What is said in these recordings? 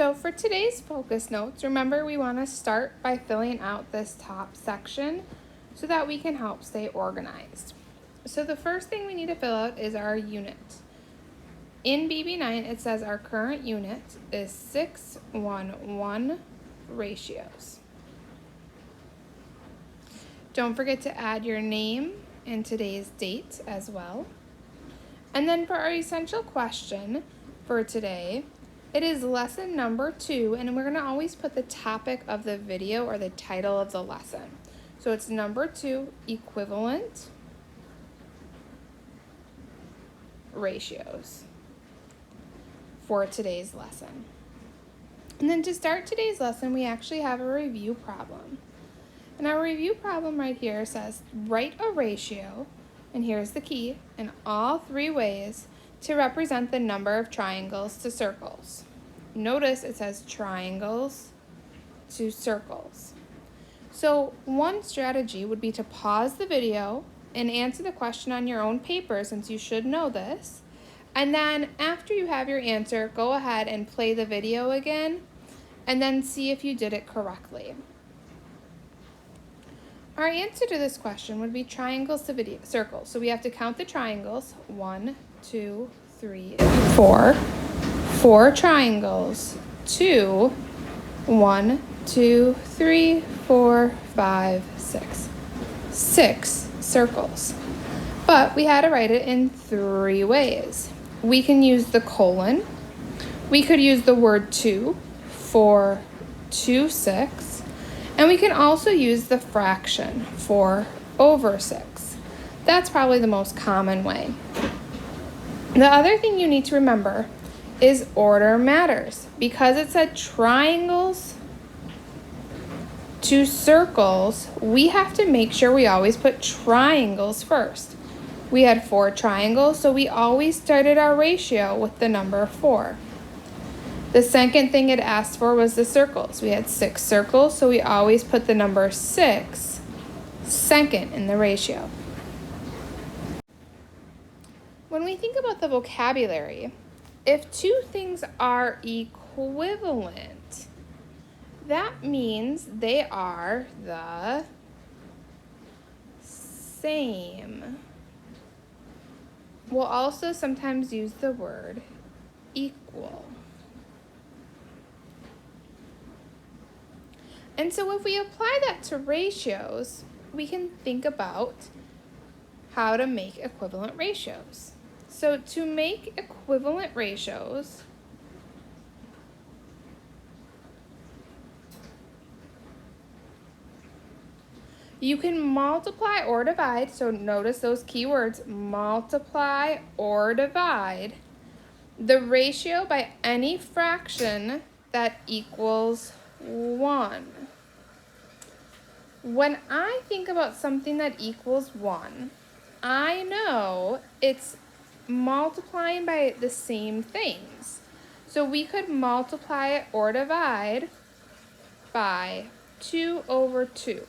So for today's focus notes, remember we want to start by filling out this top section so that we can help stay organized. So the first thing we need to fill out is our unit. In BB9, it says our current unit is 6:1:1 ratios. Don't forget to add your name and today's date as well. And then for our essential question for today, it is lesson number 2, and we're going to always put the topic of the video or the title of the lesson. So it's number 2, equivalent ratios for today's lesson. And then to start today's lesson, we actually have a review problem. And our review problem right here says, write a ratio, and here's the key, in all 3 ways to represent the number of triangles to circles. Notice it says triangles to circles. So one strategy would be to pause the video and answer the question on your own paper, since you should know this. And then after you have your answer, go ahead and play the video again and then see if you did it correctly. Our answer to this question would be triangles to circles. So we have to count the triangles. 1, 2, 3, 4. 4 triangles. 2, 1, 2, 3, 4, 5, 6. 6 circles. But we had to write it in 3 ways. We can use the colon. We could use the word 2 for 2, 6. And we can also use the fraction 4/6. That's probably the most common way. The other thing you need to remember is order matters. Because it said triangles to circles, we have to make sure we always put triangles first. We had 4 triangles, so we always started our ratio with the number 4. The second thing it asked for was the circles. We had 6 circles, so we always put the number 6 second in the ratio. When we think about the vocabulary, if 2 things are equivalent, that means they are the same. We'll also sometimes use the word equal. And so if we apply that to ratios, we can think about how to make equivalent ratios. So to make equivalent ratios, you can multiply or divide. So notice those keywords, multiply or divide the ratio by any fraction that equals 1. When I think about something that equals 1, I know it's multiplying by the same things. So we could multiply it or divide by 2/2.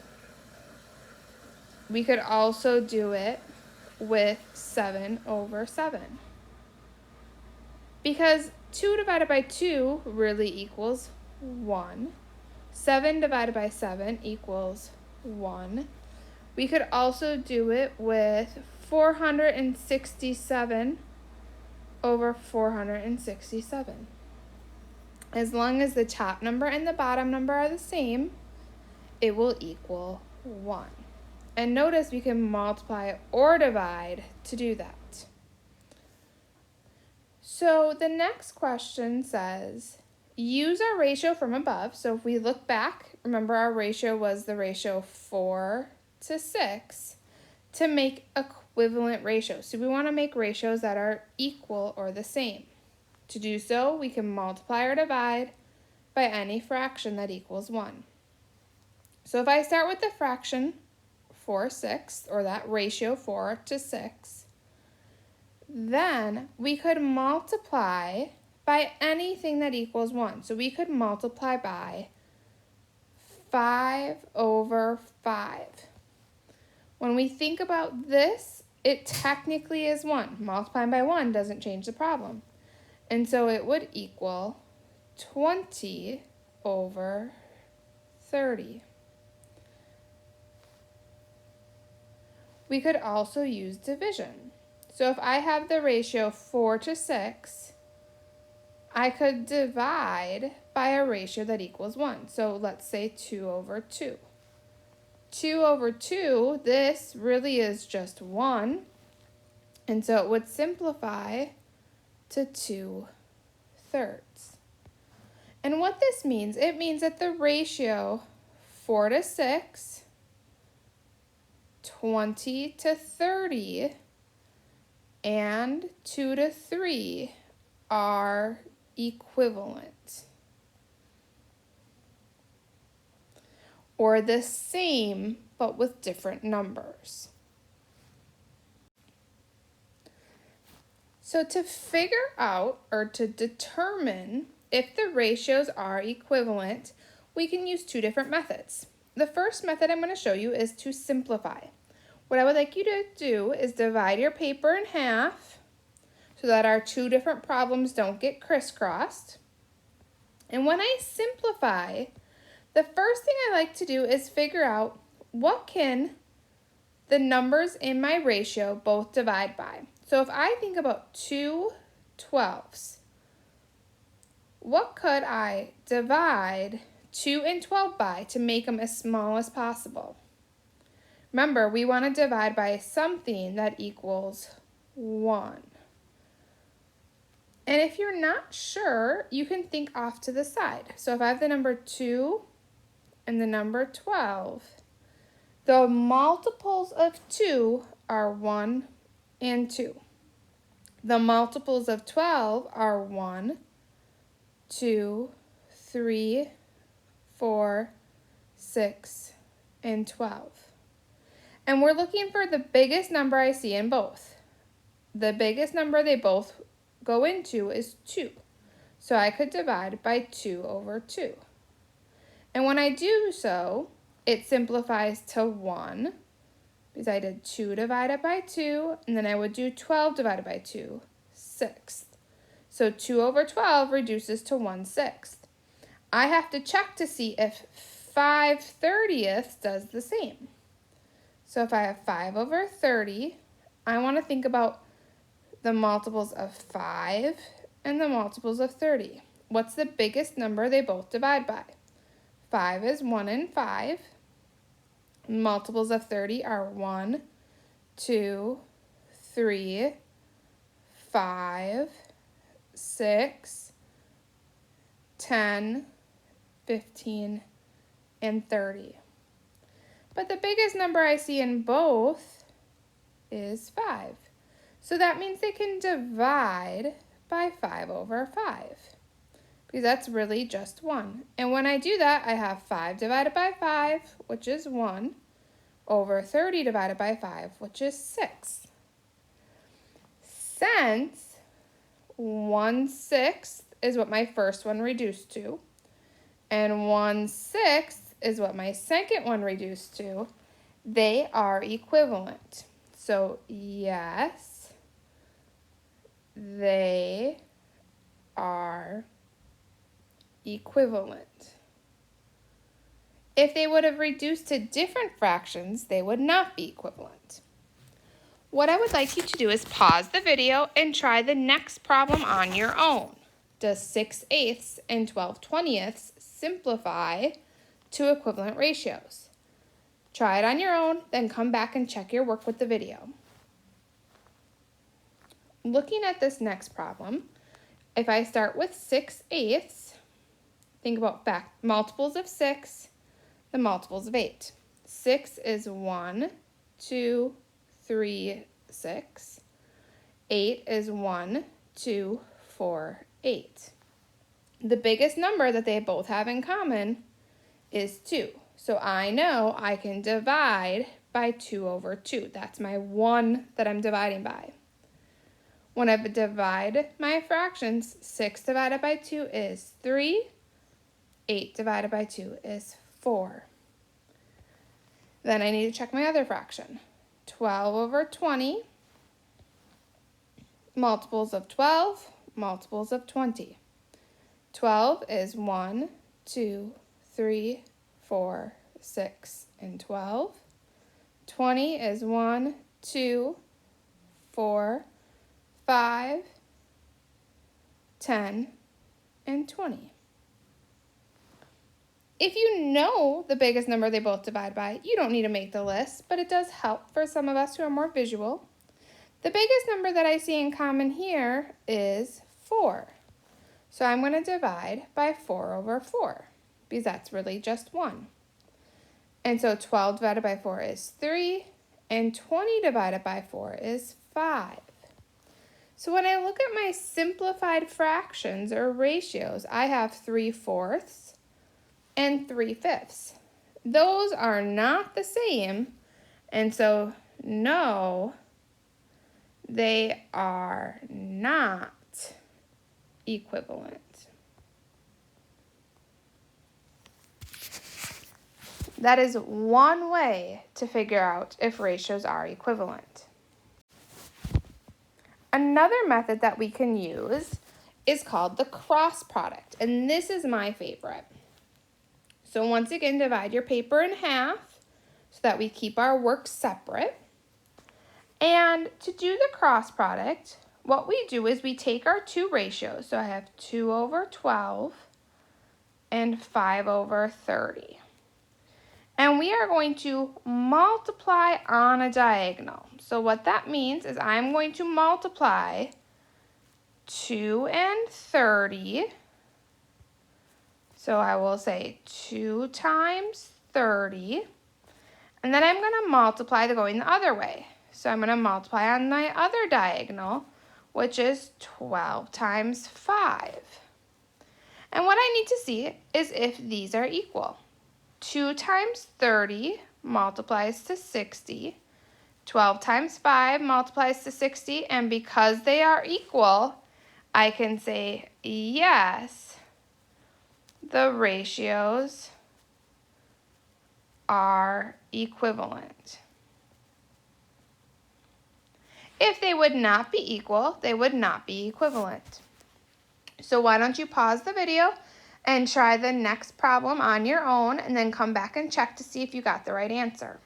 We could also do it with 7/7. Because 2 divided by 2 really equals 1. 7 divided by 7 equals 1. We could also do it with 467/467. As long as the top number and the bottom number are the same, it will equal 1. And notice we can multiply or divide to do that. So the next question says, use our ratio from above. So if we look back, remember our ratio was the ratio 4/6 to make equivalent ratios. So we want to make ratios that are equal or the same. To do so, we can multiply or divide by any fraction that equals 1. So if I start with the fraction 4/6, or that ratio 4/6, then we could multiply by anything that equals 1. So we could multiply by 5/5. When we think about this, it technically is 1. Multiplying by 1 doesn't change the problem. And so it would equal 20 over 30. We could also use division. So if I have the ratio 4 to 6, I could divide by a ratio that equals 1. So let's say 2 over 2. 2 over 2, this really is just 1. And so it would simplify to 2/3. And what this means, it means that the ratio 4 to 6, 20 to 30, and 2 to 3 are equivalent, or the same but with different numbers. So to figure out or to determine if the ratios are equivalent, we can use two different methods. The first method I'm going to show you is to simplify. What I would like you to do is divide your paper in half so that our two different problems don't get crisscrossed. And when I simplify, the first thing I like to do is figure out what can the numbers in my ratio both divide by. So if I think about 2 12s, what could I divide 2 and 12 by to make them as small as possible? Remember, we want to divide by something that equals 1. And if you're not sure, you can think off to the side. So if I have the number 2 and the number 12, the multiples of 2 are 1 and 2. The multiples of 12 are 1, 2, 3, 4, 6, and 12. And we're looking for the biggest number I see in both. The biggest number they both go into is 2. So I could divide by 2 over 2. And when I do so, it simplifies to 1, because I did 2 divided by 2, and then I would do 12 divided by 2, 6th. So 2 over 12 reduces to 1/6. I have to check to see if 5/30 does the same. So if I have 5 over 30, I want to think about the multiples of 5 and the multiples of 30. What's the biggest number they both divide by? 5 is 1 and 5. Multiples of 30 are 1, 2, 3, 5, 6, 10, 15, and 30. But the biggest number I see in both is 5. So that means they can divide by 5 over 5, because that's really just 1. And when I do that, I have 5 divided by 5, which is 1, over 30 divided by 5, which is 6. Since 1/6 is what my first one reduced to, and 1/6 is what my second one reduced to, they are equivalent. So yes, they are equivalent. If they would have reduced to different fractions, they would not be equivalent. What I would like you to do is pause the video and try the next problem on your own. Does 6/8 and 12/20 simplify to equivalent ratios? Try it on your own, then come back and check your work with the video. Looking at this next problem, if I start with 6/8, think about multiples of 6, the multiples of 8. 6 is 1, 2, 3, 6. 8 is 1, 2, 4, 8. The biggest number that they both have in common is 2. So I know I can divide by 2 over 2. That's my 1 that I'm dividing by. When I divide my fractions, 6 divided by 2 is 3. 8 divided by 2 is 4. Then I need to check my other fraction. 12 over 20, multiples of 12, multiples of 20. 12 is 1, 2, 3, 4, 6, and 12. 20 is 1, 2, 4, 5, 10, and 20. If you know the biggest number they both divide by, you don't need to make the list, but it does help for some of us who are more visual. The biggest number that I see in common here is 4. So I'm going to divide by 4 over 4 because that's really just 1. And so 12 divided by 4 is 3, and 20 divided by 4 is 5. So when I look at my simplified fractions or ratios, I have 3/4 and 3/5. Those are not the same, and so no, they are not equivalent. That is one way to figure out if ratios are equivalent. Another method that we can use is called the cross product, and this is my favorite. So once again, divide your paper in half so that we keep our work separate. And to do the cross product, what we do is we take our two ratios. So I have 2 over 12 and 5 over 30. And we are going to multiply on a diagonal. So what that means is I'm going to multiply 2 and 30. So I will say 2 times 30. And then I'm going to multiply going the other way. So I'm going to multiply on my other diagonal, which is 12 times 5. And what I need to see is if these are equal. 2 times 30 multiplies to 60. 12 times 5 multiplies to 60. And because they are equal, I can say yes, the ratios are equivalent. If they would not be equal, they would not be equivalent. So why don't you pause the video and try the next problem on your own and then come back and check to see if you got the right answer.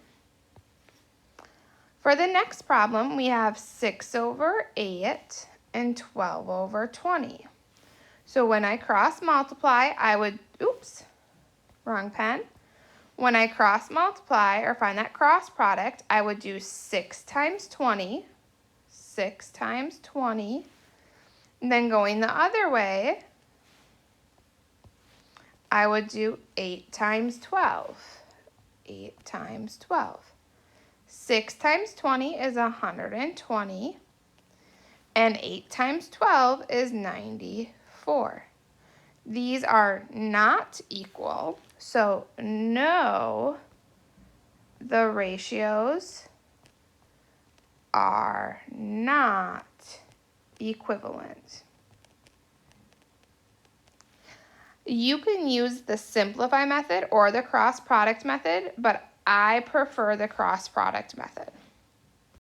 For the next problem, we have 6 over 8 and 12 over 20. So when I cross multiply, I would, oops, wrong pen. When I cross multiply or find that cross product, I would do 6 times 20, 6 times 20. And then going the other way, I would do 8 times 12, 8 times 12. 6 times 20 is 120, and 8 times 12 is 94. These are not equal, so no, the ratios are not equivalent. You can use the simplify method or the cross product method, but I prefer the cross product method.